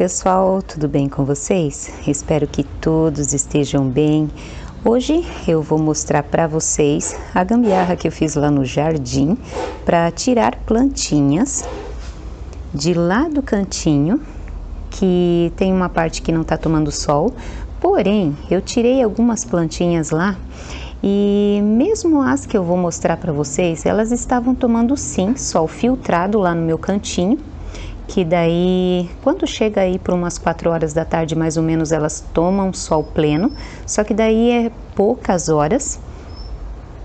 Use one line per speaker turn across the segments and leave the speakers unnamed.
Olá pessoal, tudo bem com vocês? Espero que todos estejam bem. Hoje eu vou mostrar para vocês a gambiarra que eu fiz lá no jardim para tirar plantinhas de lá do cantinho, que tem uma parte que não está tomando sol, porém eu tirei algumas plantinhas lá e mesmo as que eu vou mostrar para vocês, elas estavam tomando sim sol filtrado lá no meu cantinho, que daí quando chega aí por umas 4 horas da tarde mais ou menos elas tomam sol pleno, só que daí é poucas horas,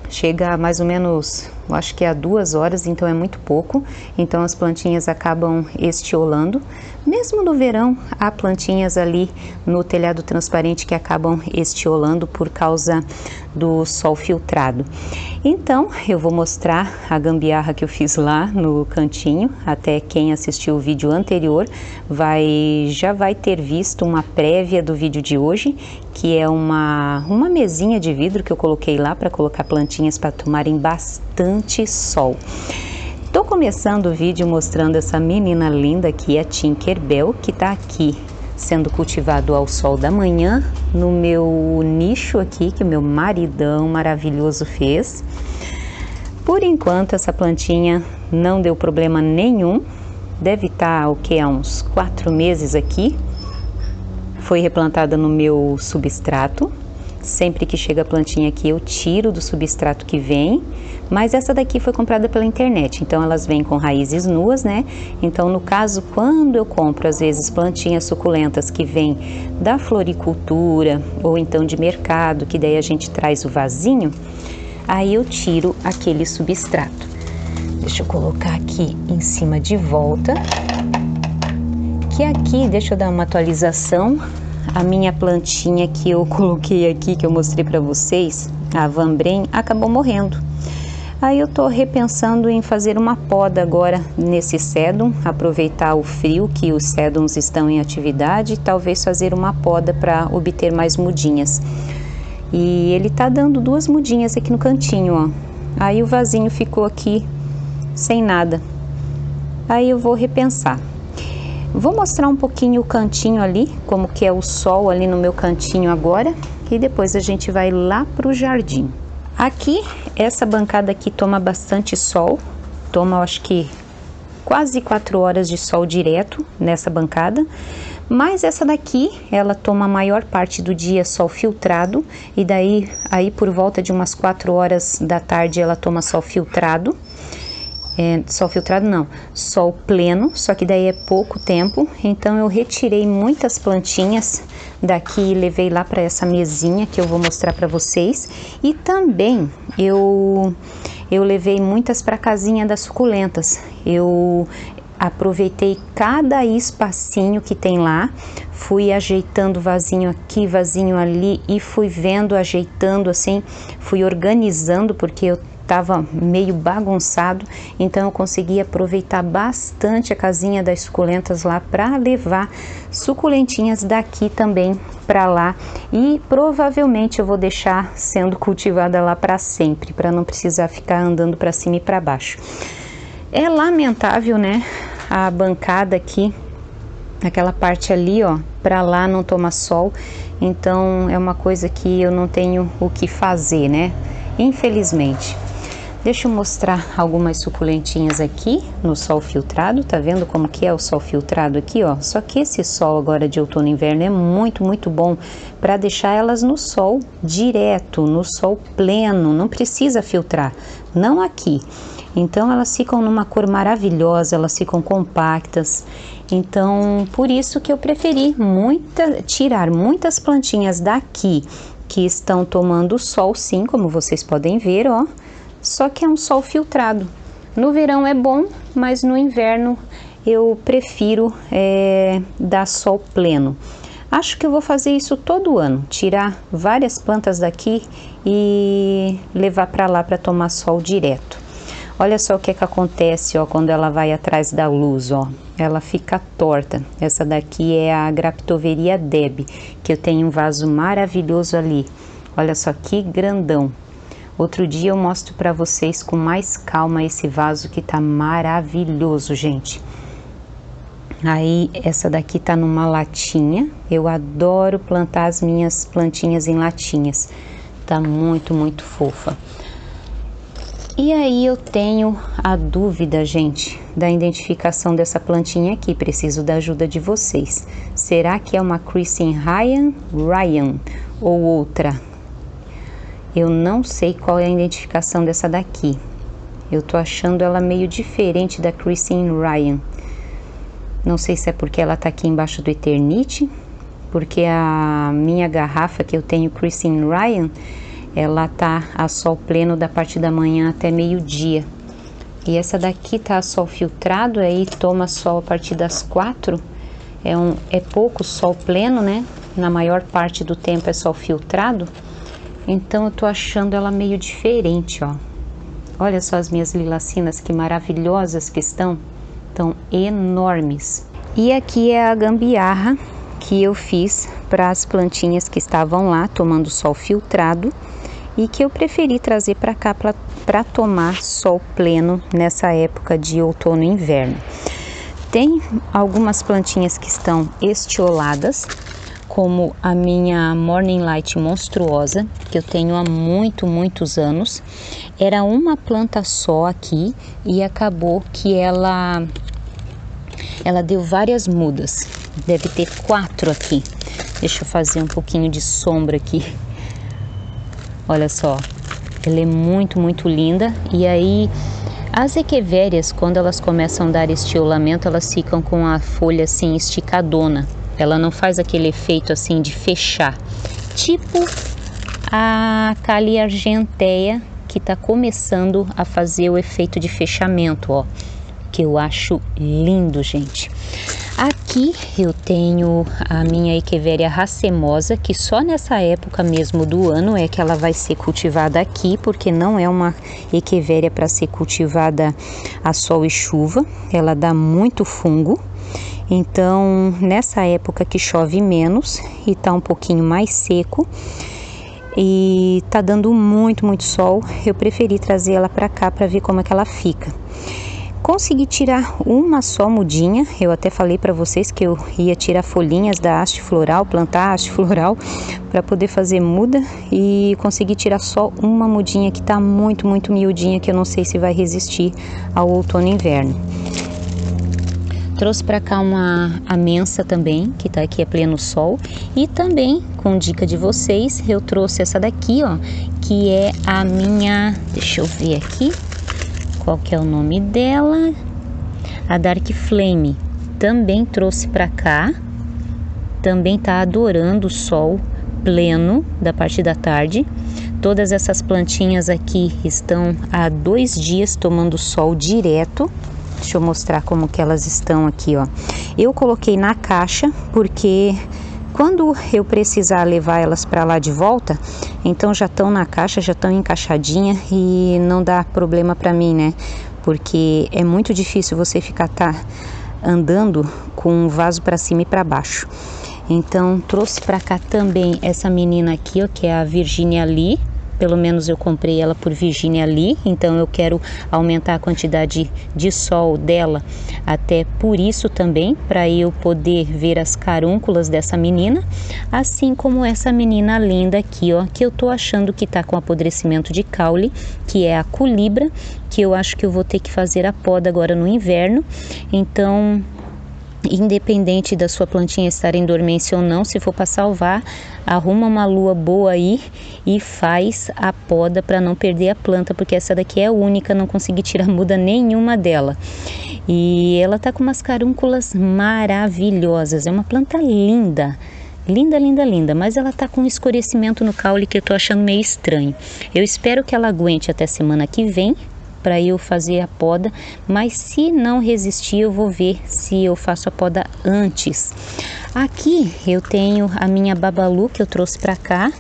chega a mais ou menos, eu acho que é a 2 horas, então é muito pouco, então as plantinhas acabam estiolando. Mesmo no verão, há plantinhas ali no telhado transparente que acabam estiolando por causa do sol filtrado. Então, eu vou mostrar a gambiarra que eu fiz lá no cantinho. Até quem assistiu o vídeo anterior já vai ter visto uma prévia do vídeo de hoje, que é uma mesinha de vidro que eu coloquei lá para colocar plantinhas para tomarem bastante sol. Tô começando o vídeo mostrando essa menina linda aqui, a Tinkerbell, que tá aqui sendo cultivado ao sol da manhã no meu nicho aqui, que o meu maridão maravilhoso fez. Por enquanto essa plantinha não deu problema nenhum, deve estar o que, há uns 4 meses aqui. Foi replantada no meu substrato. Sempre que chega a plantinha aqui eu tiro do substrato que vem, mas essa daqui foi comprada pela internet, então elas vêm com raízes nuas, né? Então no caso, quando eu compro às vezes plantinhas suculentas que vêm da floricultura ou então de mercado, que daí a gente traz o vasinho, aí eu tiro aquele substrato. Deixa eu colocar aqui em cima de volta, que aqui, deixa eu dar uma atualização. A minha plantinha que eu coloquei aqui, que eu mostrei para vocês, a Van Brem, acabou morrendo. Aí eu tô repensando em fazer uma poda agora nesse sedum, aproveitar o frio que os sedums estão em atividade e talvez fazer uma poda para obter mais mudinhas. E ele tá dando 2 mudinhas aqui no cantinho, ó. Aí o vasinho ficou aqui sem nada. Aí eu vou repensar. Vou mostrar um pouquinho o cantinho ali, como que é o sol ali no meu cantinho agora, e depois a gente vai lá pro jardim. Aqui, essa bancada aqui toma bastante sol, toma acho que quase 4 horas de sol direto nessa bancada, mas essa daqui, ela toma a maior parte do dia sol filtrado, e daí aí por volta de umas 4 horas da tarde ela toma sol filtrado. Sol filtrado não, sol pleno, só que daí é pouco tempo, então eu retirei muitas plantinhas daqui e levei lá para essa mesinha que eu vou mostrar para vocês, e também eu levei muitas para a casinha das suculentas. Eu aproveitei cada espacinho que tem lá, fui ajeitando vasinho aqui, vasinho ali e fui vendo, ajeitando assim, fui organizando porque eu estava meio bagunçado, então eu consegui aproveitar bastante a casinha das suculentas lá para levar suculentinhas daqui também para lá, e provavelmente eu vou deixar sendo cultivada lá para sempre, para não precisar ficar andando para cima e para baixo. É lamentável, né, a bancada aqui, aquela parte ali, ó, para lá não toma sol, então é uma coisa que eu não tenho o que fazer, né, infelizmente. Deixa eu mostrar algumas suculentinhas aqui no sol filtrado, tá vendo como que é o sol filtrado aqui, ó? Só que esse sol agora de outono e inverno é muito bom para deixar elas no sol direto, no sol pleno, não precisa filtrar, não aqui. Então elas ficam numa cor maravilhosa, elas ficam compactas. Então por isso que eu preferi tirar muitas plantinhas daqui que estão tomando sol, sim, como vocês podem ver, ó. Só que é um sol filtrado. No verão é bom, mas no inverno eu prefiro dar sol pleno. Acho que eu vou fazer isso todo ano, tirar várias plantas daqui e levar para lá para tomar sol direto. Olha só o que acontece, ó, quando ela vai atrás da luz, ó. Ela fica torta. Essa daqui é a Graptoveria Deb, que eu tenho um vaso maravilhoso ali. Olha só que grandão. Outro dia eu mostro para vocês com mais calma esse vaso que tá maravilhoso, gente. Aí essa daqui tá numa latinha. Eu adoro plantar as minhas plantinhas em latinhas. Tá muito, muito fofa. E aí eu tenho a dúvida, gente, da identificação dessa plantinha aqui. Preciso da ajuda de vocês. Será que é uma Christine Ryan ou outra? Eu não sei qual é a identificação dessa daqui. Eu tô achando ela meio diferente da Christine Ryan. Não sei se é porque ela tá aqui embaixo do Eternity, porque a minha garrafa que eu tenho Christine Ryan, ela tá a sol pleno da parte da manhã até meio-dia. E essa daqui tá a sol filtrado, aí toma sol a partir das 4. É pouco sol pleno, né? Na maior parte do tempo é sol filtrado. Então eu tô achando ela meio diferente, ó. Olha só as minhas lilacinas, que maravilhosas que estão. Estão enormes. E aqui é a gambiarra que eu fiz para as plantinhas que estavam lá tomando sol filtrado e que eu preferi trazer para cá para tomar sol pleno nessa época de outono e inverno. Tem algumas plantinhas que estão estioladas, como a minha Morning Light monstruosa, que eu tenho há muitos anos. Era uma planta só aqui e acabou que ela deu várias mudas. Deve ter 4 aqui. Deixa eu fazer um pouquinho de sombra aqui. Olha só, ela é muito linda. E aí, as equevérias, quando elas começam a dar estiolamento, elas ficam com a folha assim esticadona. Ela não faz aquele efeito assim de fechar. Tipo a Callie Argentea, que tá começando a fazer o efeito de fechamento, ó. Que eu acho lindo, gente. Aqui eu tenho a minha Echeveria racemosa, que só nessa época mesmo do ano é que ela vai ser cultivada aqui, porque não é uma Echeveria para ser cultivada a sol e chuva. Ela dá muito fungo. Então, nessa época que chove menos e tá um pouquinho mais seco e tá dando muito sol, eu preferi trazer ela para cá para ver como é que ela fica. Consegui tirar uma só mudinha. Eu até falei para vocês que eu ia tirar folhinhas da haste floral, plantar a haste floral para poder fazer muda, e consegui tirar só uma mudinha que tá muito miudinha, que eu não sei se vai resistir ao outono e inverno. Trouxe para cá uma amensa também, que tá aqui a pleno sol, e também, com dica de vocês, eu trouxe essa daqui, ó, que é a minha, deixa eu ver aqui, qual que é o nome dela? A Dark Flame. Também trouxe para cá. Também tá adorando o sol pleno da parte da tarde. Todas essas plantinhas aqui estão há 2 dias tomando sol direto. Deixa eu mostrar como que elas estão aqui, ó. Eu coloquei na caixa porque quando eu precisar levar elas para lá de volta, então já estão na caixa, já estão encaixadinha e não dá problema para mim, né? Porque é muito difícil você ficar andando com um vaso para cima e para baixo. Então trouxe para cá também essa menina aqui, ó, que é a Virginia Lee. Pelo menos eu comprei ela por Virginia Lee, então eu quero aumentar a quantidade de sol dela, até por isso também, para eu poder ver as carúnculas dessa menina, assim como essa menina linda aqui, ó, que eu tô achando que tá com apodrecimento de caule, que é a Culibra, que eu acho que eu vou ter que fazer a poda agora no inverno. Então, independente da sua plantinha estar em dormência ou não, se for para salvar, arruma uma lua boa aí e faz a poda para não perder a planta, porque essa daqui é a única, não consegui tirar muda nenhuma dela. E ela tá com umas carúnculas maravilhosas, é uma planta linda. Linda, mas ela tá com um escurecimento no caule que eu tô achando meio estranho. Eu espero que ela aguente até semana que vem, para eu fazer a poda, mas se não resistir eu vou ver se eu faço a poda antes. Aqui eu tenho a minha Babalu que eu trouxe para cá.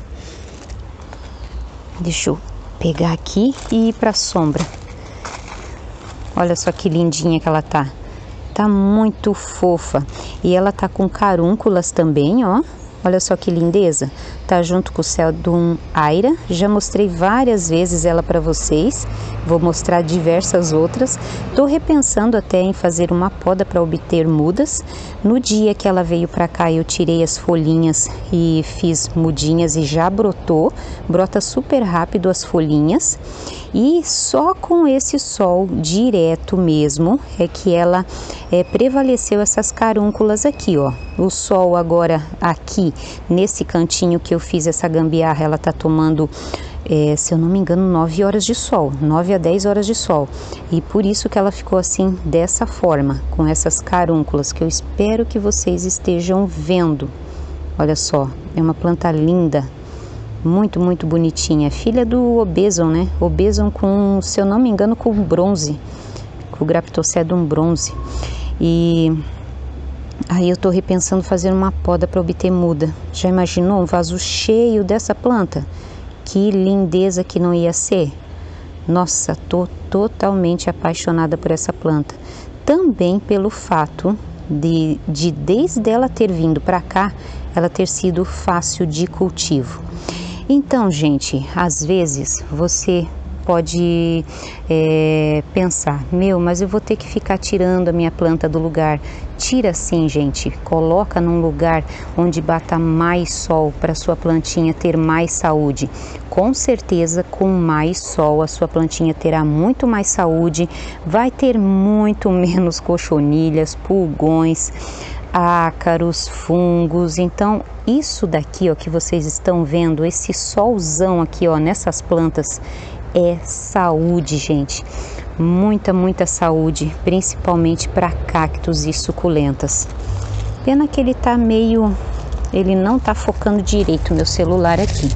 Deixa eu pegar aqui e ir para sombra. Olha só que lindinha que ela tá muito fofa, e ela tá com carúnculas também, ó. Olha só que lindeza, tá junto com o Celdum Aira. Já mostrei várias vezes ela para vocês, vou mostrar diversas outras. Tô repensando até em fazer uma poda para obter mudas. No dia que ela veio para cá eu tirei as folhinhas e fiz mudinhas e já brotou, brota super rápido as folhinhas. E só com esse sol direto mesmo é que ela prevaleceu essas carúnculas aqui, ó. O sol agora aqui nesse cantinho que eu fiz essa gambiarra, ela tá tomando, se eu não me engano, 9 horas de sol, 9 a 10 horas de sol. E por isso que ela ficou assim, dessa forma, com essas carúnculas, que eu espero que vocês estejam vendo. Olha só, é uma planta linda. Muito, muito bonitinha. Filha do Obeson, né? Obeson com, se eu não me engano, com bronze. Com o Graptocedum bronze. E aí eu tô repensando fazer uma poda para obter muda. Já imaginou um vaso cheio dessa planta? Que lindeza que não ia ser? Nossa, tô totalmente apaixonada por essa planta. Também pelo fato de desde ela ter vindo para cá, ela ter sido fácil de cultivo. Então, gente, às vezes você pode pensar, mas eu vou ter que ficar tirando a minha planta do lugar. Tira sim, gente, coloca num lugar onde bata mais sol para sua plantinha ter mais saúde. Com certeza, com mais sol, a sua plantinha terá muito mais saúde, vai ter muito menos cochonilhas, pulgões, ácaros, fungos. Então isso daqui, ó, que vocês estão vendo, esse solzão aqui, ó, nessas plantas, é saúde, gente. Muita, muita saúde, principalmente para cactos e suculentas. Pena que ele não tá focando direito meu celular aqui.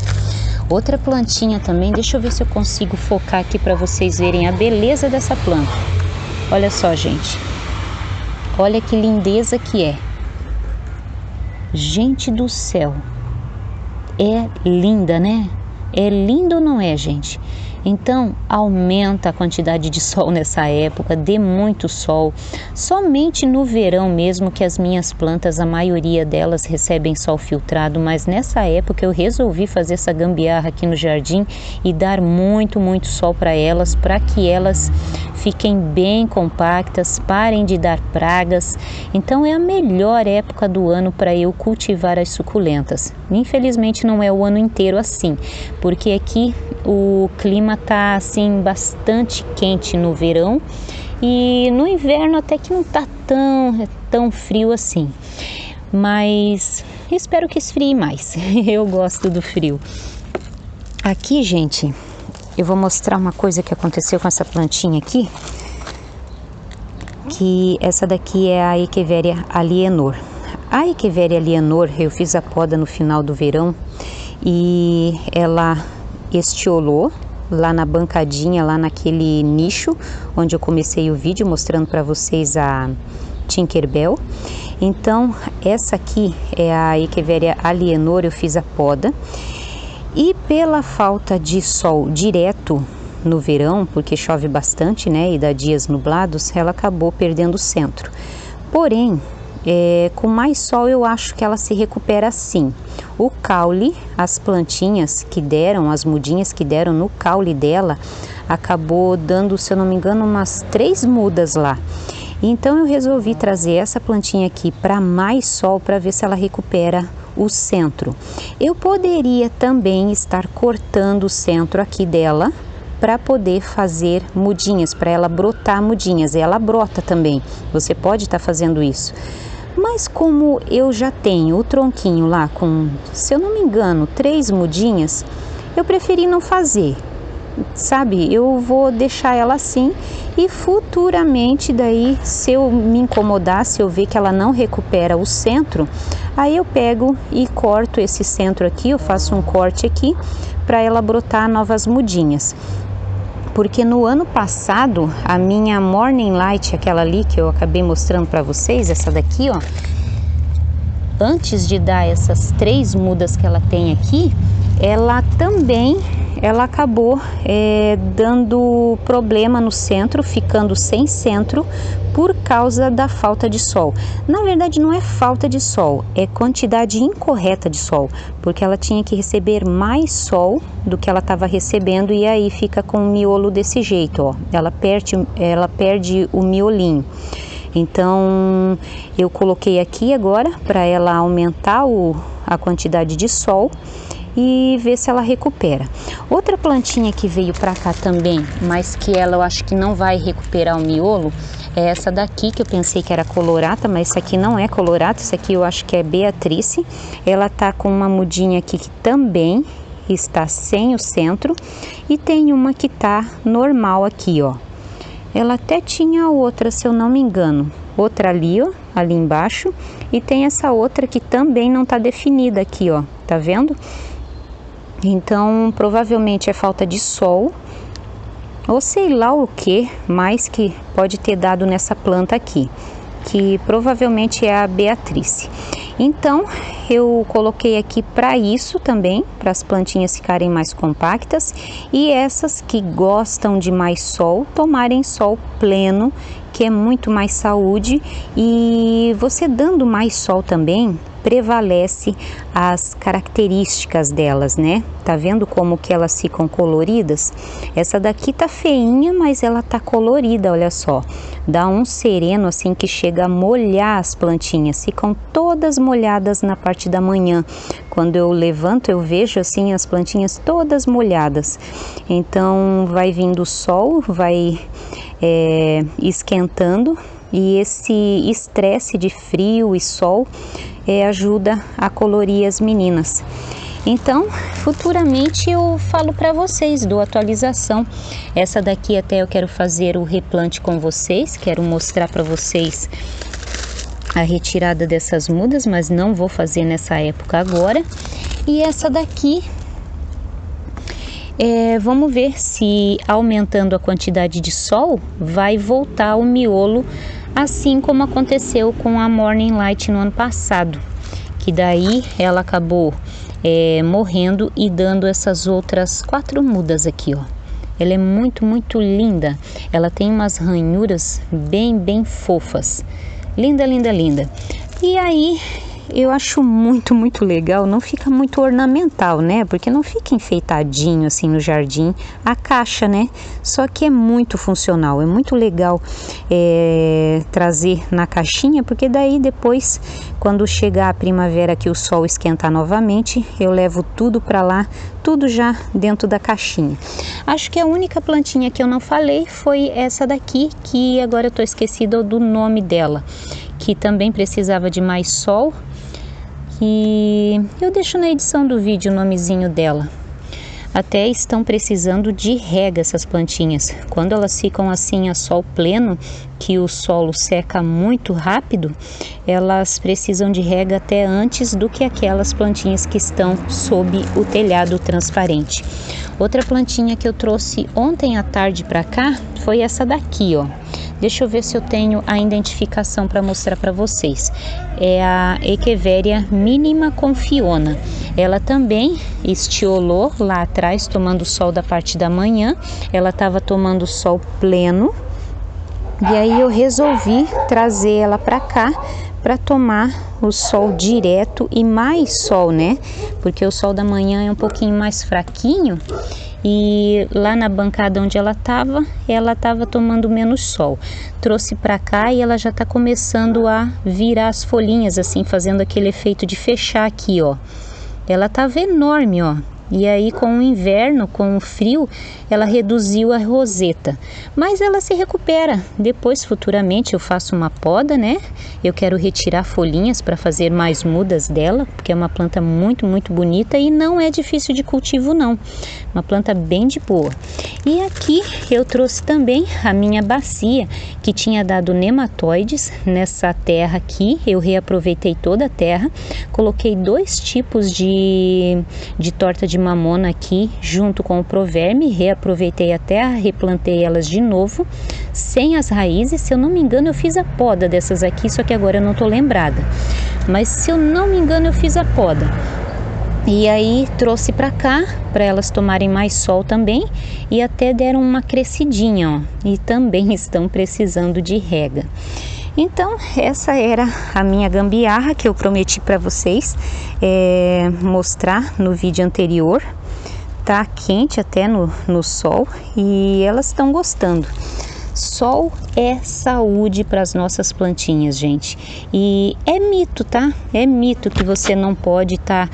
Outra plantinha também, deixa eu ver se eu consigo focar aqui para vocês verem a beleza dessa planta. Olha só, gente. Olha que lindeza que é. Gente do céu, é linda, né? É lindo ou não é, gente? Então, aumenta a quantidade de sol nessa época, dê muito sol. Somente no verão mesmo que as minhas plantas, a maioria delas recebem sol filtrado, mas nessa época eu resolvi fazer essa gambiarra aqui no jardim e dar muito, muito sol para que elas fiquem bem compactas, parem de dar pragas. Então é a melhor época do ano para eu cultivar as suculentas. Infelizmente não é o ano inteiro assim, porque aqui o clima tá assim bastante quente no verão e no inverno até que não tá tão frio assim. Mas espero que esfrie mais. Eu gosto do frio. Aqui, gente, eu vou mostrar uma coisa que aconteceu com essa plantinha aqui, que essa daqui é a Echeveria alienor. A Echeveria alienor, eu fiz a poda no final do verão e ela estiolou lá na bancadinha, lá naquele nicho onde eu comecei o vídeo mostrando para vocês a Tinkerbell. Então essa aqui é a Echeveria alienor, eu fiz a poda. E pela falta de sol direto no verão, porque chove bastante, né, e dá dias nublados, ela acabou perdendo o centro. Porém, com mais sol eu acho que ela se recupera sim. O caule, as plantinhas que deram, as mudinhas que deram no caule dela, acabou dando, se eu não me engano, umas 3 mudas lá. Então eu resolvi trazer essa plantinha aqui para mais sol, para ver se ela recupera o centro. Eu poderia também estar cortando o centro aqui dela para poder fazer mudinhas, para ela brotar mudinhas. E ela brota também, você pode estar fazendo isso. Mas como eu já tenho o tronquinho lá com, se eu não me engano, 3 mudinhas, eu preferi não fazer. Sabe, eu vou deixar ela assim e futuramente daí, se eu me incomodar, se eu ver que ela não recupera o centro, aí eu pego e corto esse centro aqui, eu faço um corte aqui para ela brotar novas mudinhas. Porque no ano passado, a minha Morning Light, aquela ali que eu acabei mostrando para vocês, essa daqui, ó, antes de dar essas 3 mudas que ela tem aqui, ela também ela acabou dando problema no centro, ficando sem centro por causa da falta de sol. Na verdade não é falta de sol, é quantidade incorreta de sol, porque ela tinha que receber mais sol do que ela estava recebendo e aí fica com o miolo desse jeito, ó. Ela perde o miolinho. Então eu coloquei aqui agora para ela aumentar a quantidade de sol e ver se ela recupera. Outra plantinha que veio para cá também, mas que ela eu acho que não vai recuperar o miolo, é essa daqui, que eu pensei que era colorata, mas essa aqui não é colorata, essa aqui eu acho que é Beatrice. Ela tá com uma mudinha aqui que também está sem o centro e tem uma que tá normal aqui, ó. Ela até tinha outra, se eu não me engano, outra ali, ó, ali embaixo, e tem essa outra que também não tá definida aqui, ó, tá vendo? Então, provavelmente é falta de sol, ou sei lá o que mais que pode ter dado nessa planta aqui, que provavelmente é a Beatrice. Então, eu coloquei aqui para isso também, para as plantinhas ficarem mais compactas, e essas que gostam de mais sol, tomarem sol pleno, que é muito mais saúde, e você dando mais sol também, prevalece as características delas, né? Tá vendo como que elas ficam coloridas? Essa daqui tá feinha, mas ela tá colorida, olha só. Dá um sereno assim que chega a molhar as plantinhas, ficam todas molhadas na parte da manhã. Quando eu levanto, eu vejo assim as plantinhas todas molhadas. Então vai vindo o sol, vai esquentando, e esse estresse de frio e sol ajuda a colorir as meninas. Então, futuramente eu falo para vocês, dou atualização. Essa daqui até eu quero fazer o replante com vocês, quero mostrar para vocês a retirada dessas mudas, mas não vou fazer nessa época agora. E essa daqui, vamos ver se aumentando a quantidade de sol vai voltar o miolo, assim como aconteceu com a Morning Light no ano passado, que daí ela acabou morrendo e dando essas outras 4 mudas aqui, ó. Ela é muito, muito linda. Ela tem umas ranhuras bem fofas. Linda, linda, linda. E aí, eu acho muito, muito legal, não fica muito ornamental, né? Porque não fica enfeitadinho assim no jardim a caixa, né? Só que é muito funcional, é muito legal trazer na caixinha, porque daí depois, quando chegar a primavera que o sol esquentar novamente, eu levo tudo para lá, tudo já dentro da caixinha. Acho que a única plantinha que eu não falei foi essa daqui, que agora eu tô esquecida do nome dela, que também precisava de mais sol. E eu deixo na edição do vídeo o nomezinho dela. Até estão precisando de rega essas plantinhas. Quando elas ficam assim a sol pleno, que o solo seca muito rápido, elas precisam de rega até antes do que aquelas plantinhas que estão sob o telhado transparente. Outra plantinha que eu trouxe ontem à tarde para cá foi essa daqui, ó. Deixa eu ver se eu tenho a identificação para mostrar para vocês. É a Echeveria Mínima Confiona. Ela também estiolou lá atrás, tomando sol da parte da manhã. Ela estava tomando sol pleno. E aí eu resolvi trazer ela para cá para tomar o sol direto e mais sol, né? Porque o sol da manhã é um pouquinho mais fraquinho. E lá na bancada onde ela estava tomando menos sol. Trouxe para cá e ela já está começando a virar as folhinhas, assim, fazendo aquele efeito de fechar aqui, ó. Ela estava enorme, ó. E aí com o inverno, com o frio, ela reduziu a roseta. Mas ela se recupera. Depois, futuramente, eu faço uma poda, né? Eu quero retirar folhinhas para fazer mais mudas dela, porque é uma planta muito, muito bonita e não é difícil de cultivo, não. Uma planta bem de boa. E aqui eu trouxe também a minha bacia, que tinha dado nematóides nessa terra aqui. Eu reaproveitei toda a terra. Coloquei 2 tipos de torta de mamona aqui junto com o proverme, reaproveitei a terra, replantei elas de novo, sem as raízes. Se eu não me engano eu fiz a poda dessas aqui, só que agora eu não tô lembrada, mas se eu não me engano eu fiz a poda. E aí trouxe para cá para elas tomarem mais sol também e até deram uma crescidinha, ó, e também estão precisando de rega. Então essa era a minha gambiarra que eu prometi para vocês mostrar no vídeo anterior. Tá quente até no sol e elas estão gostando. Sol é saúde para as nossas plantinhas, gente. E é mito, tá? É mito que você não pode estar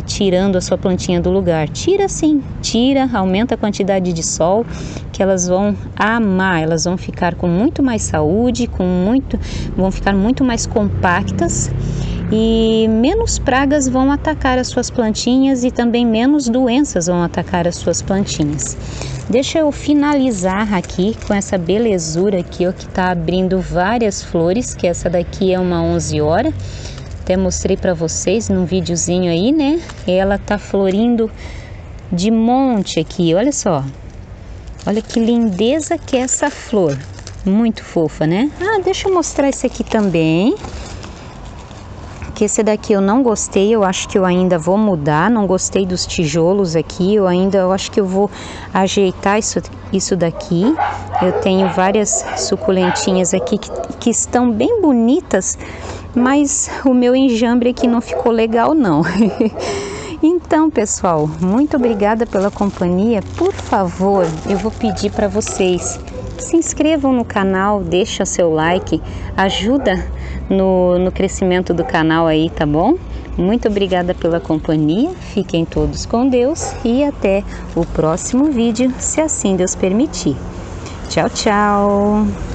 tirando a sua plantinha do lugar. Tira sim, tira, aumenta a quantidade de sol, que elas vão amar. Elas vão ficar com muito mais saúde, vão ficar muito mais compactas. E menos pragas vão atacar as suas plantinhas e também menos doenças vão atacar as suas plantinhas. Deixa eu finalizar aqui com essa belezura aqui, ó, que tá abrindo várias flores, que essa daqui é uma 11 hora. Até mostrei para vocês num videozinho aí, né? Ela tá florindo de monte aqui, olha só. Olha que lindeza que é essa flor. Muito fofa, né? Deixa eu mostrar esse aqui também. Que esse daqui eu não gostei, eu acho que eu ainda vou mudar, não gostei dos tijolos aqui, eu acho que eu vou ajeitar isso daqui. Eu tenho várias suculentinhas aqui que estão bem bonitas, mas o meu enjambre aqui não ficou legal não. Então, pessoal, muito obrigada pela companhia. Por favor, eu vou pedir para vocês se inscrevam no canal, deixa seu like, ajuda no crescimento do canal aí, tá bom? Muito obrigada pela companhia, fiquem todos com Deus e até o próximo vídeo, se assim Deus permitir. Tchau, tchau!